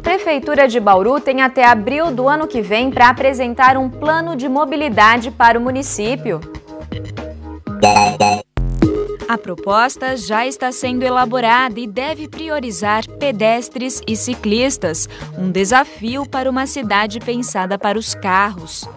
Prefeitura de Bauru tem até abril do ano que vem para apresentar um plano de mobilidade para o município. A proposta já está sendo elaborada e deve priorizar pedestres e ciclistas, um desafio para uma cidade pensada para os carros.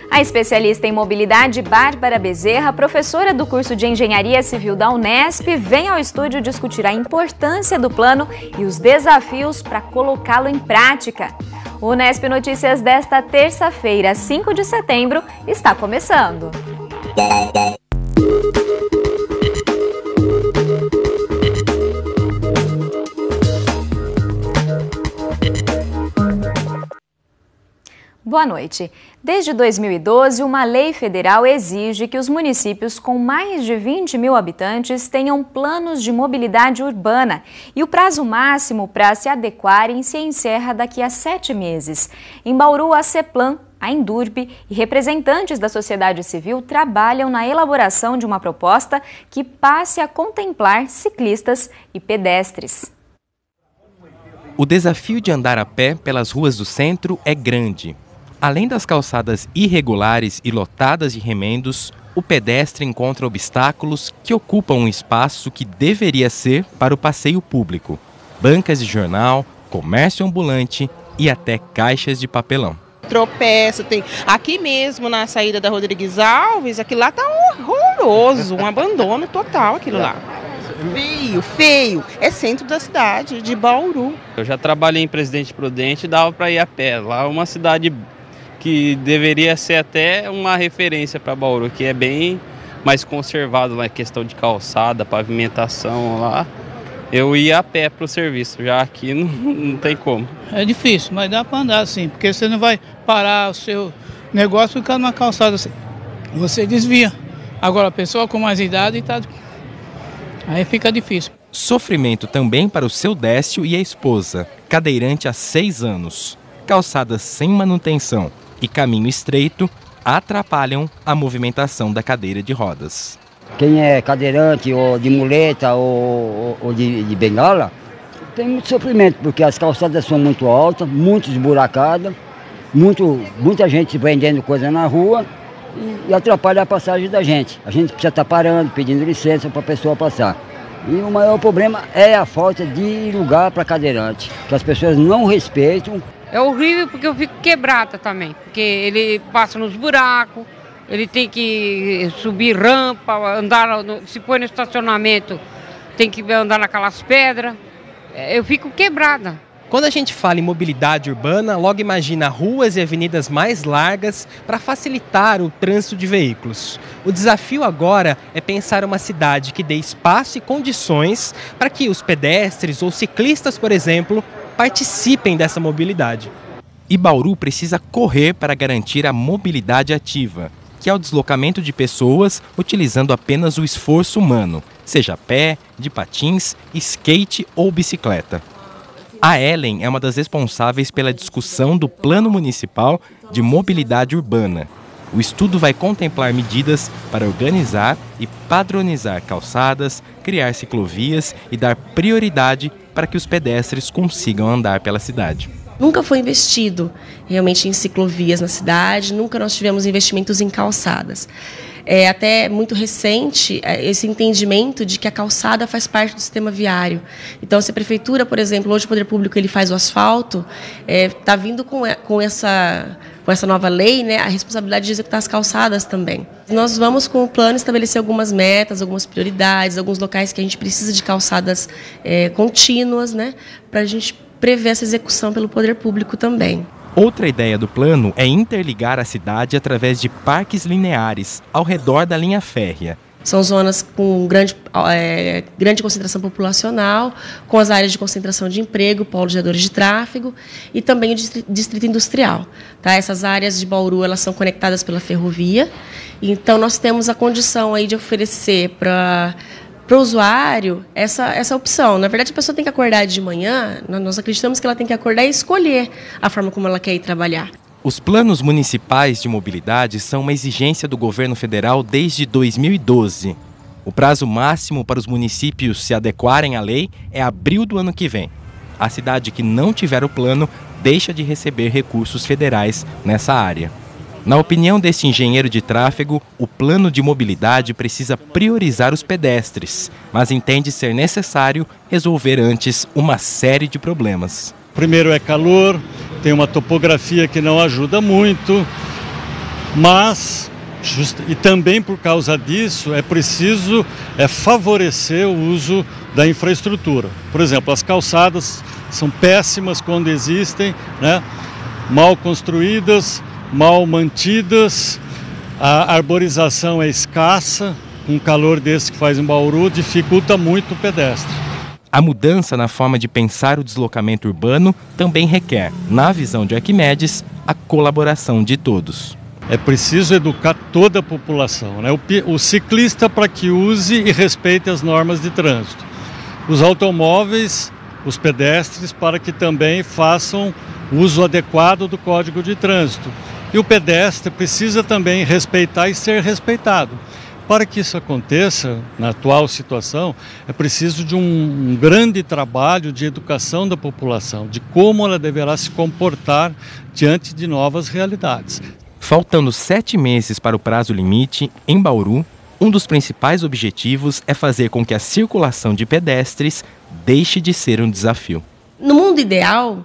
A especialista em mobilidade Bárbara Bezerra, professora do curso de Engenharia Civil da Unesp, vem ao estúdio discutir a importância do plano e os desafios para colocá-lo em prática. O Unesp Notícias desta terça-feira, 5 de setembro, está começando. Boa noite. Desde 2012, uma lei federal exige que os municípios com mais de 20 mil habitantes tenham planos de mobilidade urbana e o prazo máximo para se adequarem se encerra daqui a 7 meses. Em Bauru, a CEPLAN, a Endurb e representantes da sociedade civil trabalham na elaboração de uma proposta que passe a contemplar ciclistas e pedestres. O desafio de andar a pé pelas ruas do centro é grande. Além das calçadas irregulares e lotadas de remendos, o pedestre encontra obstáculos que ocupam um espaço que deveria ser para o passeio público. Bancas de jornal, comércio ambulante e até caixas de papelão. Tropeço, tem aqui mesmo na saída da Rodrigues Alves, aquilo lá tá horroroso, um abandono total aquilo lá. Feio, é centro da cidade de Bauru. Eu já trabalhei em Presidente Prudente e dava para ir a pé. Lá é uma cidade que deveria ser até uma referência para Bauru, que é bem mais conservado na questão de calçada, pavimentação lá. Eu ia a pé para o serviço, já aqui não tem como. É difícil, mas dá para andar sim, porque você não vai parar o seu negócio ficar numa calçada, você desvia. Agora a pessoa com mais idade aí fica difícil. Sofrimento também para o seu Décio e a esposa, cadeirante há 6 anos. Calçadas sem manutenção e caminho estreito atrapalham a movimentação da cadeira de rodas. Quem é cadeirante ou de muleta ou de bengala tem muito sofrimento, porque as calçadas são muito altas, muito esburacadas, muita gente vendendo coisa na rua e atrapalha a passagem da gente. A gente precisa estar parando, pedindo licença para a pessoa passar. E o maior problema é a falta de lugar para cadeirante, que as pessoas não respeitam. É horrível porque eu fico quebrada também, porque ele passa nos buracos, ele tem que subir rampa, andar, se põe no estacionamento, tem que andar naquelas pedras, eu fico quebrada. Quando a gente fala em mobilidade urbana, logo imagina ruas e avenidas mais largas para facilitar o trânsito de veículos. O desafio agora é pensar uma cidade que dê espaço e condições para que os pedestres ou ciclistas, por exemplo, participem dessa mobilidade. E Bauru precisa correr para garantir a mobilidade ativa, que é o deslocamento de pessoas utilizando apenas o esforço humano, seja a pé, de patins, skate ou bicicleta. A Ellen é uma das responsáveis pela discussão do Plano Municipal de Mobilidade Urbana. O estudo vai contemplar medidas para organizar e padronizar calçadas, criar ciclovias e dar prioridade para que os pedestres consigam andar pela cidade. Nunca foi investido realmente em ciclovias na cidade, nunca nós tivemos investimentos em calçadas. É até muito recente esse entendimento de que a calçada faz parte do sistema viário. Então, se a prefeitura, por exemplo, hoje o poder público ele faz o asfalto, está vindo com essa nova lei, né, a responsabilidade de executar as calçadas também. Nós vamos com o plano estabelecer algumas metas, algumas prioridades, alguns locais que a gente precisa de calçadas contínuas, né, para a gente prever essa execução pelo poder público também. Outra ideia do plano é interligar a cidade através de parques lineares ao redor da linha férrea. São zonas com grande concentração populacional, com as áreas de concentração de emprego, polos geradores de tráfego e também o distrito industrial. Tá? Essas áreas de Bauru elas são conectadas pela ferrovia, então nós temos a condição aí de oferecer para o usuário essa opção. Na verdade, a pessoa tem que acordar de manhã, nós acreditamos que ela tem que acordar e escolher a forma como ela quer ir trabalhar. Os planos municipais de mobilidade são uma exigência do governo federal desde 2012. O prazo máximo para os municípios se adequarem à lei é abril do ano que vem. A cidade que não tiver o plano deixa de receber recursos federais nessa área. Na opinião desse engenheiro de tráfego, o plano de mobilidade precisa priorizar os pedestres, mas entende ser necessário resolver antes uma série de problemas. Primeiro é calor, tem uma topografia que não ajuda muito, mas e também por causa disso é preciso favorecer o uso da infraestrutura. Por exemplo, as calçadas são péssimas quando existem, né? Mal construídas, mal mantidas, a arborização é escassa, com o calor desse que faz em Bauru, dificulta muito o pedestre. A mudança na forma de pensar o deslocamento urbano também requer, na visão de Arquimedes, a colaboração de todos. É preciso educar toda a população, né? O ciclista para que use e respeite as normas de trânsito. Os automóveis, os pedestres para que também façam uso adequado do Código de Trânsito. E o pedestre precisa também respeitar e ser respeitado. Para que isso aconteça, na atual situação, é preciso de um grande trabalho de educação da população, de como ela deverá se comportar diante de novas realidades. Faltando 7 meses para o prazo limite, em Bauru, um dos principais objetivos é fazer com que a circulação de pedestres deixe de ser um desafio. No mundo ideal,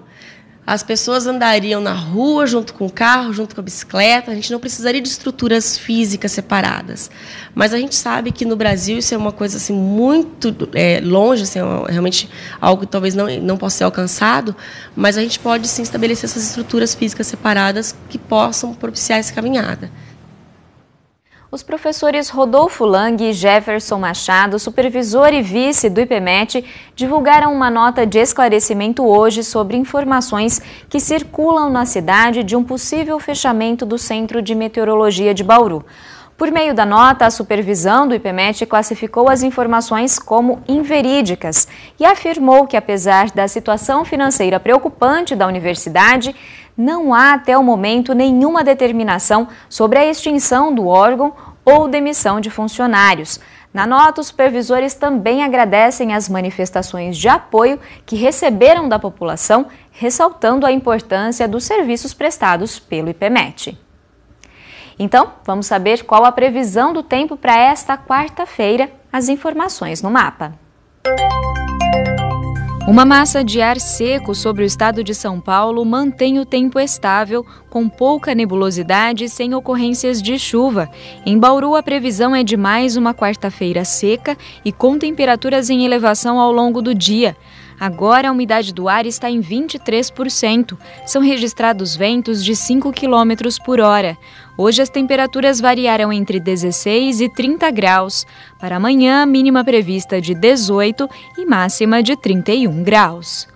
as pessoas andariam na rua junto com o carro, junto com a bicicleta, a gente não precisaria de estruturas físicas separadas. Mas a gente sabe que no Brasil isso é uma coisa assim, muito longe, assim, realmente algo que talvez não possa ser alcançado, mas a gente pode sim estabelecer essas estruturas físicas separadas que possam propiciar essa caminhada. Os professores Rodolfo Lang e Jefferson Machado, supervisor e vice do IPMET, divulgaram uma nota de esclarecimento hoje sobre informações que circulam na cidade de um possível fechamento do Centro de Meteorologia de Bauru. Por meio da nota, a supervisão do IPMET classificou as informações como inverídicas e afirmou que, apesar da situação financeira preocupante da universidade, não há até o momento nenhuma determinação sobre a extinção do órgão ou demissão de funcionários. Na nota, os supervisores também agradecem as manifestações de apoio que receberam da população, ressaltando a importância dos serviços prestados pelo IPMET. Então, vamos saber qual a previsão do tempo para esta quarta-feira. As informações no mapa. Uma massa de ar seco sobre o estado de São Paulo mantém o tempo estável, com pouca nebulosidade e sem ocorrências de chuva. Em Bauru, a previsão é de mais uma quarta-feira seca e com temperaturas em elevação ao longo do dia. Agora, a umidade do ar está em 23%. São registrados ventos de 5 km por hora. Hoje, as temperaturas variaram entre 16 e 30 graus. Para amanhã, mínima prevista de 18 e máxima de 31 graus.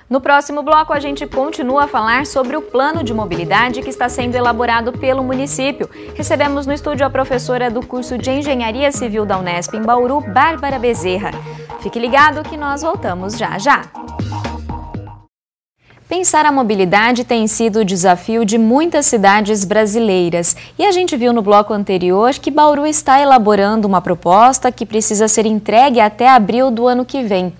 No próximo bloco, a gente continua a falar sobre o plano de mobilidade que está sendo elaborado pelo município. Recebemos no estúdio a professora do curso de Engenharia Civil da Unesp em Bauru, Bárbara Bezerra. Fique ligado que nós voltamos já já. Pensar a mobilidade tem sido o desafio de muitas cidades brasileiras. E a gente viu no bloco anterior que Bauru está elaborando uma proposta que precisa ser entregue até abril do ano que vem.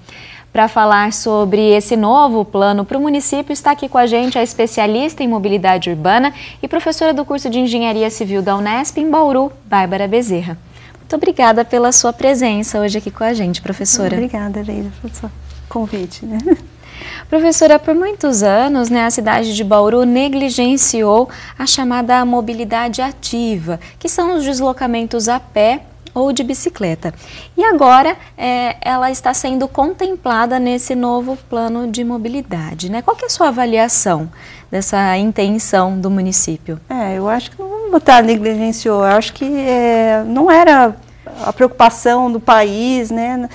Para falar sobre esse novo plano para o município, está aqui com a gente a especialista em mobilidade urbana e professora do curso de Engenharia Civil da Unesp em Bauru, Bárbara Bezerra. Muito obrigada pela sua presença hoje aqui com a gente, professora. Obrigada, Leila, pelo seu convite, né? Professora, por muitos anos, a cidade de Bauru negligenciou a chamada mobilidade ativa, que são os deslocamentos a pé ou de bicicleta. E agora ela está sendo contemplada nesse novo plano de mobilidade, né? Qual que é a sua avaliação dessa intenção do município? Eu acho que não vamos botar negligenciou, eu acho que não era a preocupação do país, né?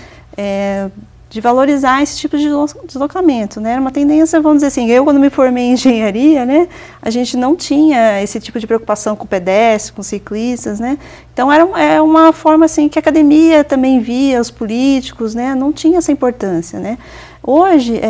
De valorizar esse tipo de deslocamento, né? Era uma tendência, vamos dizer assim, eu quando me formei em engenharia, né, a gente não tinha esse tipo de preocupação com pedestres, com ciclistas, né? Então era uma forma assim que a academia também via, os políticos, né, não tinha essa importância, né? Hoje,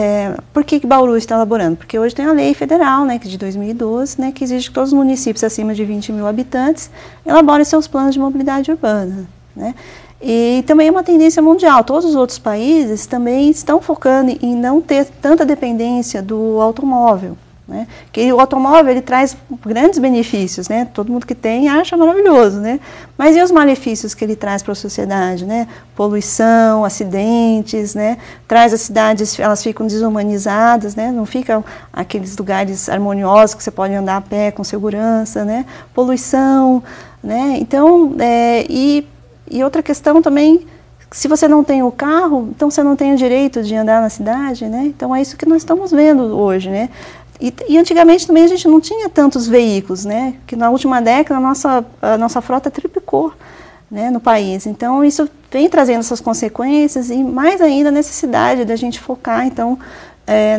por que Bauru está elaborando? Porque hoje tem a lei federal, né, que é de 2012, né, que exige que todos os municípios acima de 20 mil habitantes elaborem seus planos de mobilidade urbana, né? E também é uma tendência mundial. Todos os outros países também estão focando em não ter tanta dependência do automóvel, né? Que o automóvel ele traz grandes benefícios, né? Todo mundo que tem acha maravilhoso, né? Mas e os malefícios que ele traz para a sociedade, né? Poluição, acidentes, né? Traz as cidades, elas ficam desumanizadas, né? Não ficam aqueles lugares harmoniosos que você pode andar a pé com segurança, né? Poluição, né? Então, e outra questão também, se você não tem o carro, então você não tem o direito de andar na cidade, né? Então é isso que nós estamos vendo hoje, né? E antigamente também a gente não tinha tantos veículos, né? Que na última década a nossa frota triplicou, né, no país. Então isso vem trazendo essas consequências e mais ainda a necessidade da gente focar, então,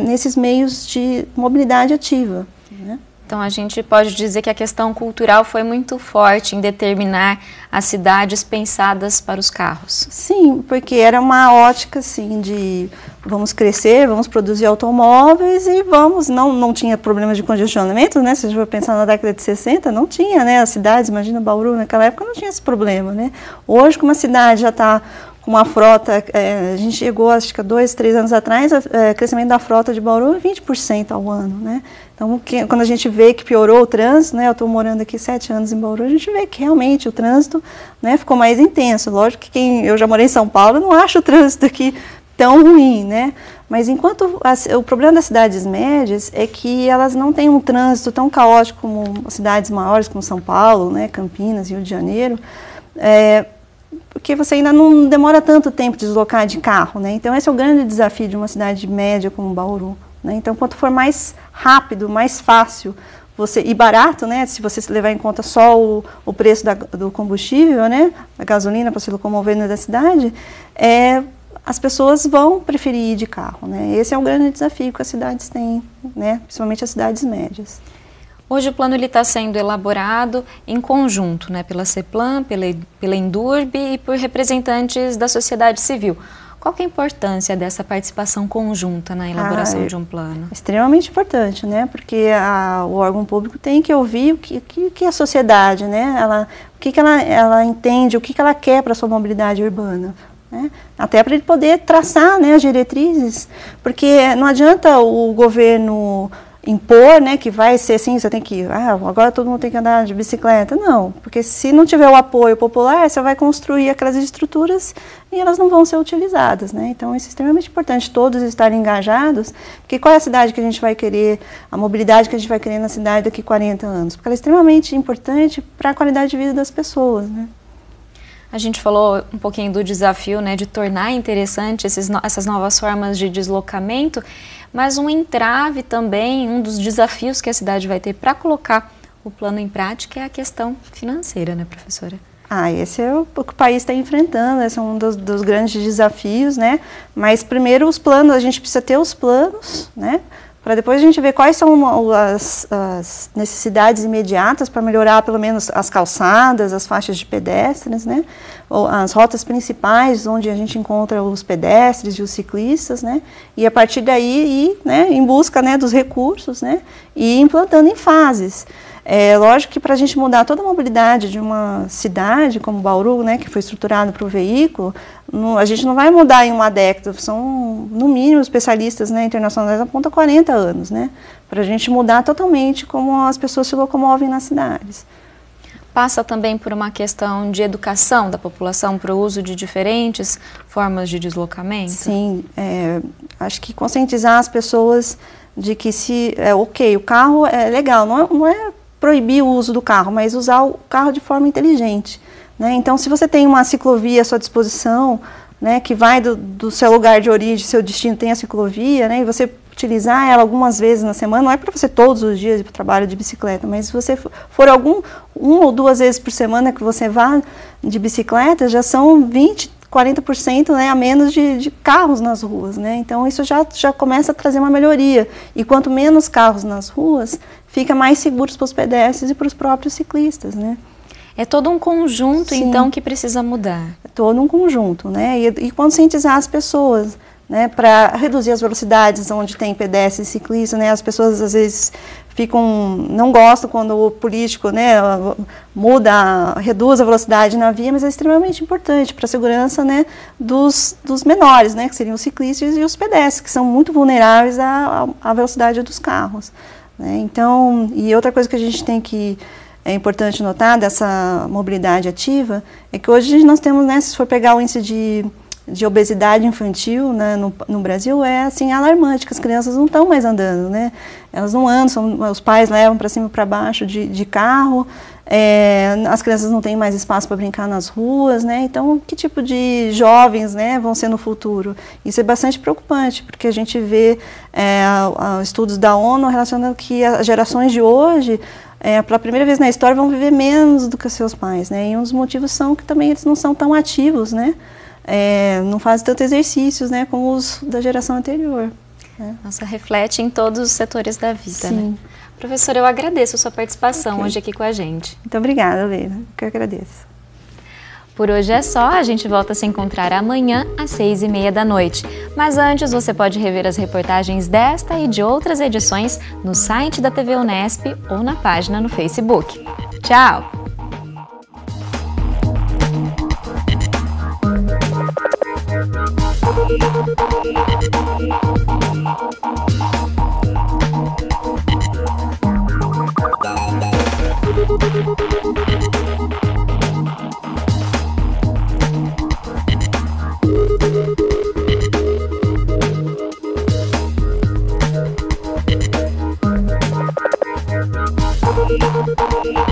nesses meios de mobilidade ativa, né? Então, a gente pode dizer que a questão cultural foi muito forte em determinar as cidades pensadas para os carros. Sim, porque era uma ótica, assim, de vamos crescer, vamos produzir automóveis e não tinha problema de congestionamento, né? Se a gente for pensar na década de 60, não tinha, né? As cidades, imagina Bauru, naquela época não tinha esse problema, né? Hoje, como a cidade já está com uma frota, a gente chegou, acho que há 2, 3 anos atrás, o crescimento da frota de Bauru é 20% ao ano, né? Então, quando a gente vê que piorou o trânsito, né, eu estou morando aqui 7 anos em Bauru, a gente vê que realmente o trânsito, né, ficou mais intenso. Lógico que eu já morei em São Paulo, não acho o trânsito aqui tão ruim, né? Mas enquanto o problema das cidades médias é que elas não têm um trânsito tão caótico como as cidades maiores, como São Paulo, né, Campinas, Rio de Janeiro, porque você ainda não demora tanto tempo de deslocar de carro, né? Então esse é o grande desafio de uma cidade média como Bauru, né? Então quanto for mais rápido, mais fácil e barato, né? Se você levar em conta só o preço do combustível, né? Da gasolina para se locomover na cidade, as pessoas vão preferir ir de carro, né? Esse é o grande desafio que as cidades têm, né? Principalmente as cidades médias. Hoje o plano está sendo elaborado em conjunto, né, pela CEPLAN, pela Endurb e por representantes da sociedade civil. Qual que é a importância dessa participação conjunta na elaboração de um plano? Extremamente importante, né? Porque o órgão público tem que ouvir o que a sociedade, né? O que ela entende, o que ela quer para a sua mobilidade urbana, né? Até para ele poder traçar, né, as diretrizes, porque não adianta o governo impor, né, que vai ser assim, você tem que, agora todo mundo tem que andar de bicicleta. Não, porque se não tiver o apoio popular, você vai construir aquelas estruturas e elas não vão ser utilizadas, né? Então isso é extremamente importante, todos estarem engajados, porque qual é a cidade que a gente vai querer, a mobilidade que a gente vai querer na cidade daqui a 40 anos? Porque ela é extremamente importante para a qualidade de vida das pessoas, né? A gente falou um pouquinho do desafio, né, de tornar interessante essas novas formas de deslocamento, mas um entrave também, um dos desafios que a cidade vai ter para colocar o plano em prática é a questão financeira, né, professora? Esse é o que o país está enfrentando, esse é um dos grandes desafios, né? Mas primeiro os planos, a gente precisa ter os planos, né? Para depois a gente ver quais são as necessidades imediatas para melhorar pelo menos as calçadas, as faixas de pedestres, né? Ou as rotas principais onde a gente encontra os pedestres e os ciclistas, né? E a partir daí ir, né, em busca, né, dos recursos, né? E ir implantando em fases. Lógico que para a gente mudar toda a mobilidade de uma cidade como Bauru, né, que foi estruturado para o veículo, a gente não vai mudar em uma década, são no mínimo especialistas, né, internacionais apontam 40 anos, né, para a gente mudar totalmente como as pessoas se locomovem nas cidades. Passa também por uma questão de educação da população para o uso de diferentes formas de deslocamento? Sim, acho que conscientizar as pessoas de que o carro é legal, não é proibir o uso do carro, mas usar o carro de forma inteligente, né? Então, se você tem uma ciclovia à sua disposição, né, que vai do seu lugar de origem, seu destino tem a ciclovia, né, e você utilizar ela algumas vezes na semana, não é para você todos os dias ir para o trabalho de bicicleta, mas se você for uma ou duas vezes por semana que você vá de bicicleta, já são 40%, né, a menos de carros nas ruas, né? Então isso já começa a trazer uma melhoria. E quanto menos carros nas ruas, fica mais seguros para os pedestres e para os próprios ciclistas, né? É todo um conjunto, sim, então, que precisa mudar. É todo um conjunto, né? E conscientizar as pessoas, né, para reduzir as velocidades onde tem pedestre e ciclista, né, as pessoas às vezes não gostam quando o político, né, reduz a velocidade na via, mas é extremamente importante para a segurança, né, dos menores, né, que seriam os ciclistas e os pedestres, que são muito vulneráveis à velocidade dos carros, né. Então, e outra coisa que a gente é importante notar dessa mobilidade ativa é que hoje nós temos, né, se for pegar o índice de obesidade infantil, né, no Brasil, é assim alarmante, que as crianças não estão mais andando, né? Elas não andam, os pais levam para cima e para baixo de carro, as crianças não têm mais espaço para brincar nas ruas, né? Então, que tipo de jovens, né, vão ser no futuro? Isso é bastante preocupante, porque a gente vê estudos da ONU relacionando que as gerações de hoje, pela primeira vez na história, vão viver menos do que os seus pais, né? E um dos motivos são que também eles não são tão ativos, né? Não fazem tanto exercícios, né, como os da geração anterior. Né? Nossa, reflete em todos os setores da vida. Sim. Né? Professora, eu agradeço a sua participação hoje aqui com a gente. Muito obrigada, Leila. Eu agradeço. Por hoje é só, a gente volta a se encontrar amanhã às 6h30 da noite. Mas antes, você pode rever as reportagens desta e de outras edições no site da TV Unesp ou na página no Facebook. Tchau! Thank you.